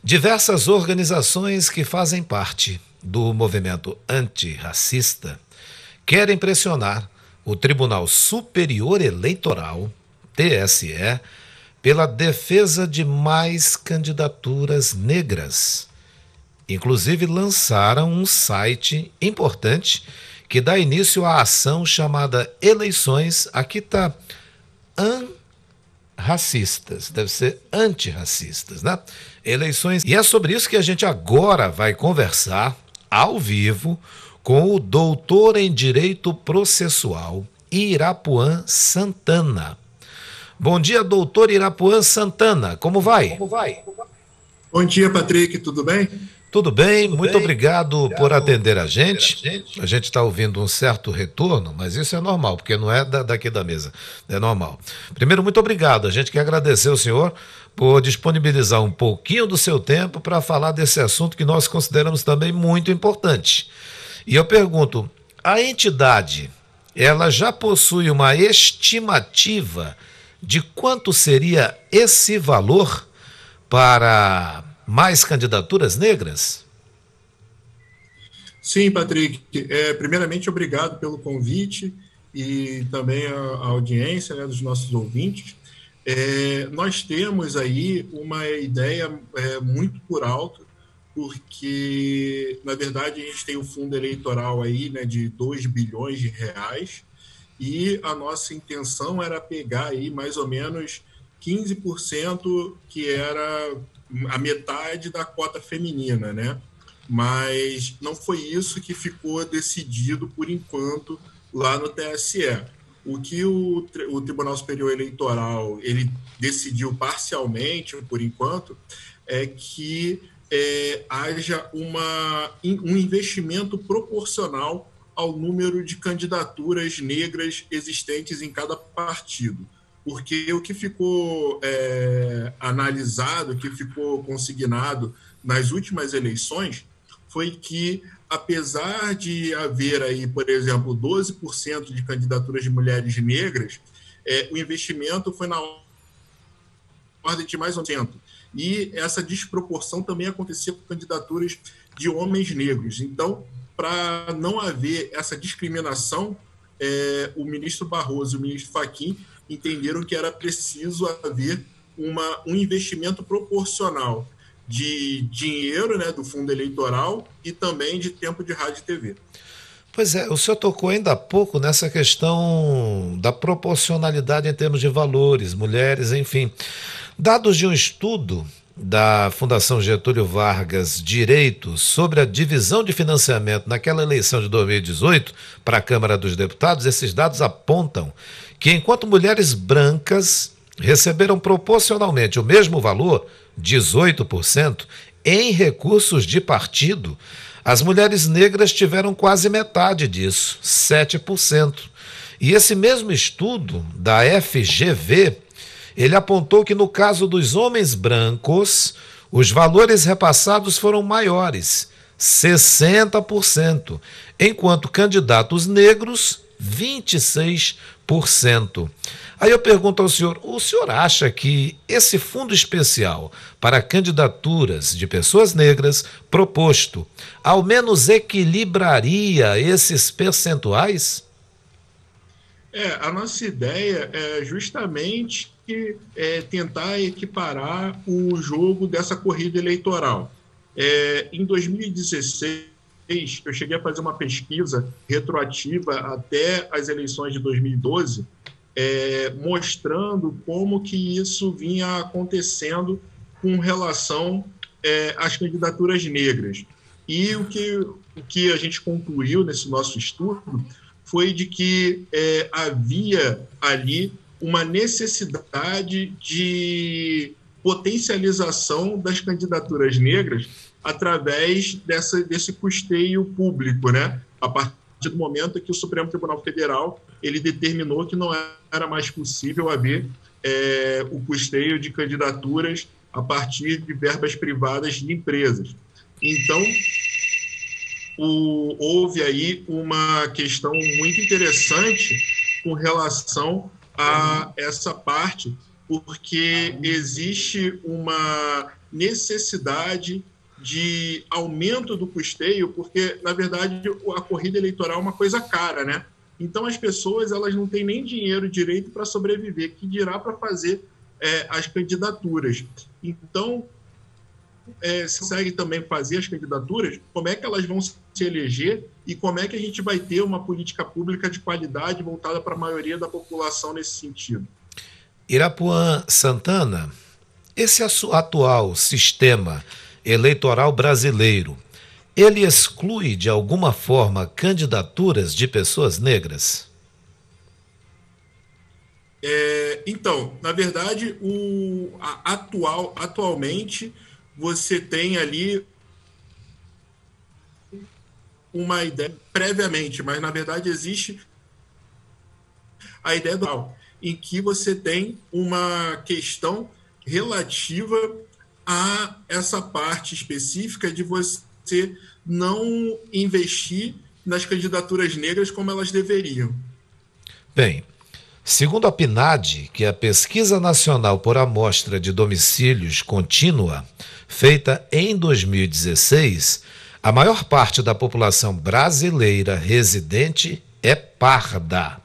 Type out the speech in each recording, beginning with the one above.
Diversas organizações que fazem parte do movimento antirracista querem pressionar o Tribunal Superior Eleitoral, TSE, pela defesa de mais candidaturas negras. Inclusive lançaram um site importante que dá início à ação chamada Eleições, aqui está, racistas, deve ser antirracistas, né? Eleições. E é sobre isso que a gente agora vai conversar ao vivo com o doutor em Direito Processual, Irapuan Santana. Bom dia, doutor Irapuan Santana, como vai? Bom dia, Patrick, tudo bem? Tudo bem, muito obrigado por atender a gente. A gente está ouvindo um certo retorno, mas isso é normal, porque não é daqui da mesa, é normal. Primeiro, muito obrigado, a gente quer agradecer ao senhor por disponibilizar um pouquinho do seu tempo para falar desse assunto que nós consideramos também muito importante. E eu pergunto, a entidade, ela já possui uma estimativa de quanto seria esse valor para mais candidaturas negras? Sim, Patrick. Primeiramente, obrigado pelo convite e também a audiência, né, dos nossos ouvintes. Nós temos aí uma ideia muito por alto, porque, na verdade, a gente tem um fundo eleitoral aí, né, de 2 bilhões de reais, e a nossa intenção era pegar aí mais ou menos 15%, que era a metade da cota feminina, né? Mas não foi isso que ficou decidido por enquanto lá no TSE. O que o Tribunal Superior Eleitoral ele decidiu parcialmente, por enquanto, é que haja um investimento proporcional ao número de candidaturas negras existentes em cada partido. Porque o que ficou analisado, o que ficou consignado nas últimas eleições foi que, apesar de haver aí, por exemplo, 12% de candidaturas de mulheres negras, o investimento foi na ordem de mais ou menos 1%. E essa desproporção também acontecia com candidaturas de homens negros. Então, para não haver essa discriminação, o ministro Barroso e o ministro Fachin entenderam que era preciso haver um investimento proporcional de dinheiro, né, do fundo eleitoral e também de tempo de rádio e TV. Pois é, o senhor tocou ainda há pouco nessa questão da proporcionalidade em termos de valores, mulheres, enfim. Dados de um estudo da Fundação Getúlio Vargas Direito sobre a divisão de financiamento naquela eleição de 2018 para a Câmara dos Deputados, esses dados apontam que enquanto mulheres brancas receberam proporcionalmente o mesmo valor, 18%, em recursos de partido, as mulheres negras tiveram quase metade disso, 7%. E esse mesmo estudo da FGV, ele apontou que no caso dos homens brancos, os valores repassados foram maiores, 60%, enquanto candidatos negros, 26%. Aí eu pergunto ao senhor, o senhor acha que esse fundo especial para candidaturas de pessoas negras proposto, ao menos equilibraria esses percentuais? A nossa ideia é justamente tentar equiparar o jogo dessa corrida eleitoral. Em 2016, eu cheguei a fazer uma pesquisa retroativa até as eleições de 2012, mostrando como que isso vinha acontecendo com relação às candidaturas negras. E o que a gente concluiu nesse nosso estudo foi de que havia ali uma necessidade de potencialização das candidaturas negras através desse custeio público, né? A partir do momento que o Supremo Tribunal Federal ele determinou que não era mais possível haver o custeio de candidaturas a partir de verbas privadas de empresas. Então, houve aí uma questão muito interessante com relação a essa parte, porque existe uma necessidade de aumento do custeio, porque, na verdade, a corrida eleitoral é uma coisa cara, né? Então, as pessoas elas não têm nem dinheiro direito para sobreviver, que dirá para fazer as candidaturas. Então, se consegue também fazer as candidaturas, como é que elas vão se eleger e como é que a gente vai ter uma política pública de qualidade voltada para a maioria da população nesse sentido. Irapuã Santana, esse atual sistema eleitoral brasileiro, ele exclui de alguma forma candidaturas de pessoas negras? Então, na verdade, atualmente você tem ali uma ideia previamente, mas na verdade existe a ideia em que você tem uma questão relativa a essa parte específica de você não investir nas candidaturas negras como elas deveriam. Bem, segundo a PNAD, que é a Pesquisa Nacional por Amostra de Domicílios Contínua, feita em 2016, a maior parte da população brasileira residente é parda.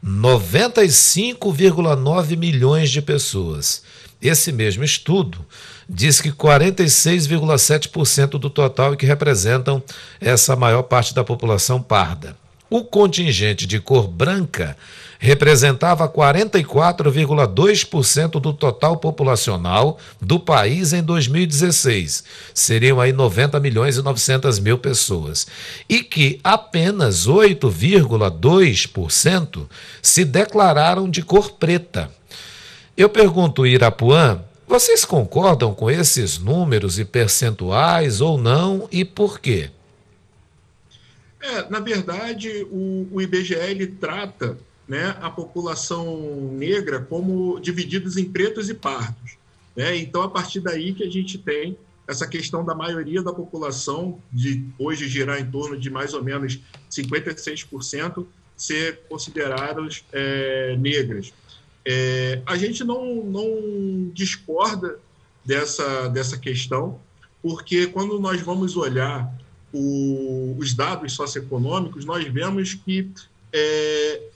95,9 milhões de pessoas. Esse mesmo estudo diz que 46,7% do total é que representam essa maior parte da população parda. O contingente de cor branca representava 44,2% do total populacional do país em 2016. Seriam aí 90 milhões e 900 mil pessoas. E que apenas 8,2% se declararam de cor preta. Eu pergunto, Irapuã, vocês concordam com esses números e percentuais ou não e por quê? Na verdade, o IBGE ele trata, né, a população negra como divididos em pretos e pardos. Né? Então, a partir daí que a gente tem essa questão da maioria da população, de hoje girar em torno de mais ou menos 56%, ser considerados negras. A gente não discorda dessa questão, porque quando nós vamos olhar os dados socioeconômicos, nós vemos que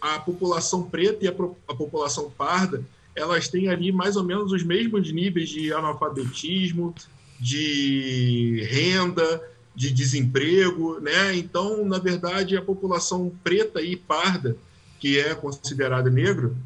a população preta e a população parda, elas têm ali mais ou menos os mesmos níveis de analfabetismo, de renda, de desemprego, né? Então, na verdade, a população preta e parda, que é considerada negro,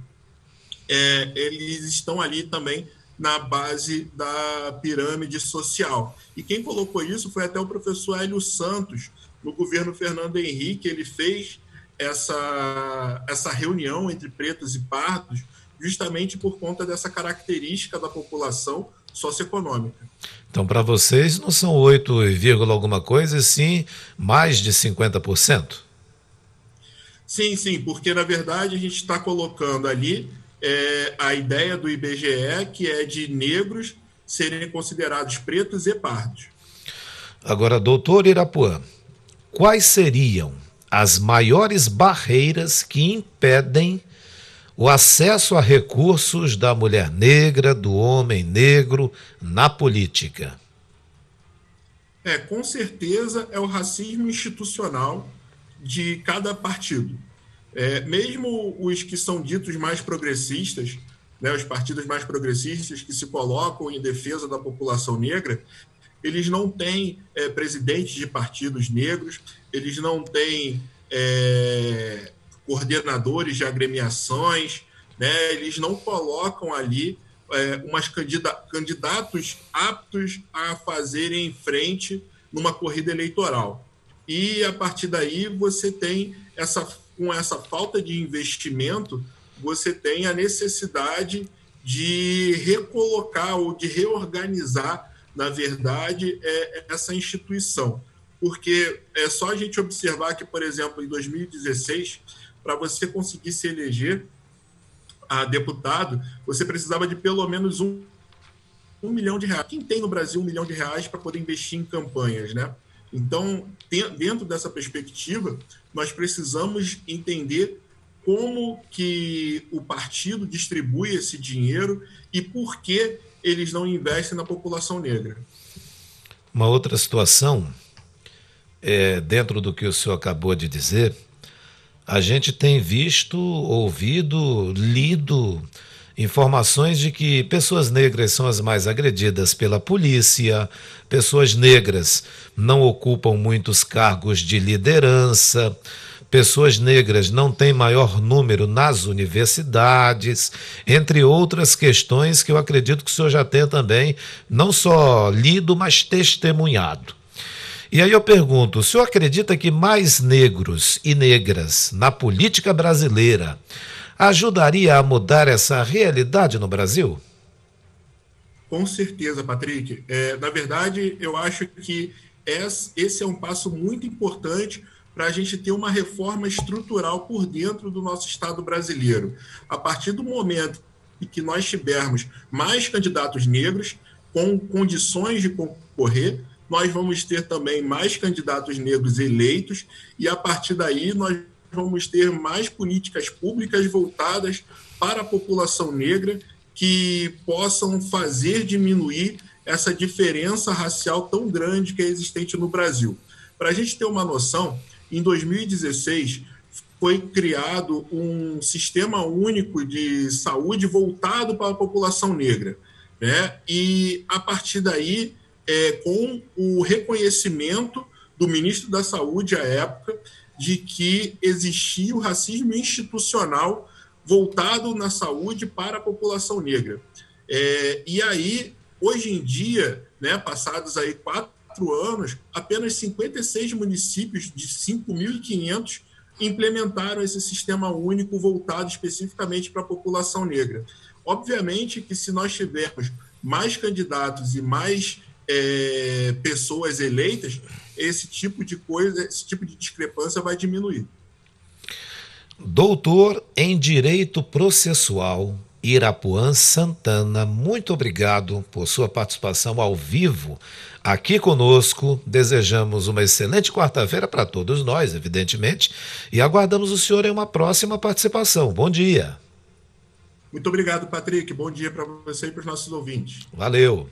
eles estão ali também na base da pirâmide social. E quem colocou isso foi até o professor Hélio Santos, no governo Fernando Henrique. Ele fez essa reunião entre pretos e pardos justamente por conta dessa característica da população socioeconômica. Então, para vocês, não são 8, alguma coisa, sim mais de 50%? Sim, porque, na verdade, a gente está colocando ali a ideia do IBGE, que é de negros serem considerados pretos e pardos. Agora, doutor Irapuã, quais seriam as maiores barreiras que impedem o acesso a recursos da mulher negra, do homem negro na política? Com certeza é o racismo institucional de cada partido. Mesmo os que são ditos mais progressistas, né, os partidos mais progressistas que se colocam em defesa da população negra, eles não têm presidentes de partidos negros, eles não têm coordenadores de agremiações, né, eles não colocam ali candidatos aptos a fazerem frente numa corrida eleitoral. E, a partir daí, você tem com essa falta de investimento, você tem a necessidade de recolocar ou de reorganizar, na verdade, essa instituição. Porque é só a gente observar que, por exemplo, em 2016, para você conseguir se eleger a deputado, você precisava de pelo menos um milhão de reais. Quem tem no Brasil R$1 milhão para poder investir em campanhas, né? Então, dentro dessa perspectiva, nós precisamos entender como que o partido distribui esse dinheiro e por que eles não investem na população negra. Uma outra situação, dentro do que o senhor acabou de dizer, a gente tem visto, ouvido, lido informações de que pessoas negras são as mais agredidas pela polícia, pessoas negras não ocupam muitos cargos de liderança, pessoas negras não têm maior número nas universidades, entre outras questões que eu acredito que o senhor já tem também, não só lido, mas testemunhado. E aí eu pergunto, o senhor acredita que mais negros e negras na política brasileira ajudaria a mudar essa realidade no Brasil? Com certeza, Patrick. Na verdade, eu acho que esse é um passo muito importante para a gente ter uma reforma estrutural por dentro do nosso Estado brasileiro. A partir do momento em que nós tivermos mais candidatos negros com condições de concorrer, nós vamos ter também mais candidatos negros eleitos e, a partir daí, nós vamos ter mais políticas públicas voltadas para a população negra que possam fazer diminuir essa diferença racial tão grande que é existente no Brasil. Para a gente ter uma noção, em 2016 foi criado um sistema único de saúde voltado para a população negra, né? E, a partir daí, com o reconhecimento do ministro da Saúde à época, de que existia o racismo institucional voltado na saúde para a população negra. E aí, hoje em dia, né, passados aí 4 anos, apenas 56 municípios de 5.500 implementaram esse sistema único voltado especificamente para a população negra. Obviamente que se nós tivermos mais candidatos e mais pessoas eleitas, esse tipo de coisa, esse tipo de discrepância vai diminuir. Doutor em Direito Processual, Irapuan Santana, muito obrigado por sua participação ao vivo aqui conosco. Desejamos uma excelente quarta-feira para todos nós, evidentemente, e aguardamos o senhor em uma próxima participação. Bom dia. Muito obrigado, Patrick. Bom dia para você e para os nossos ouvintes. Valeu.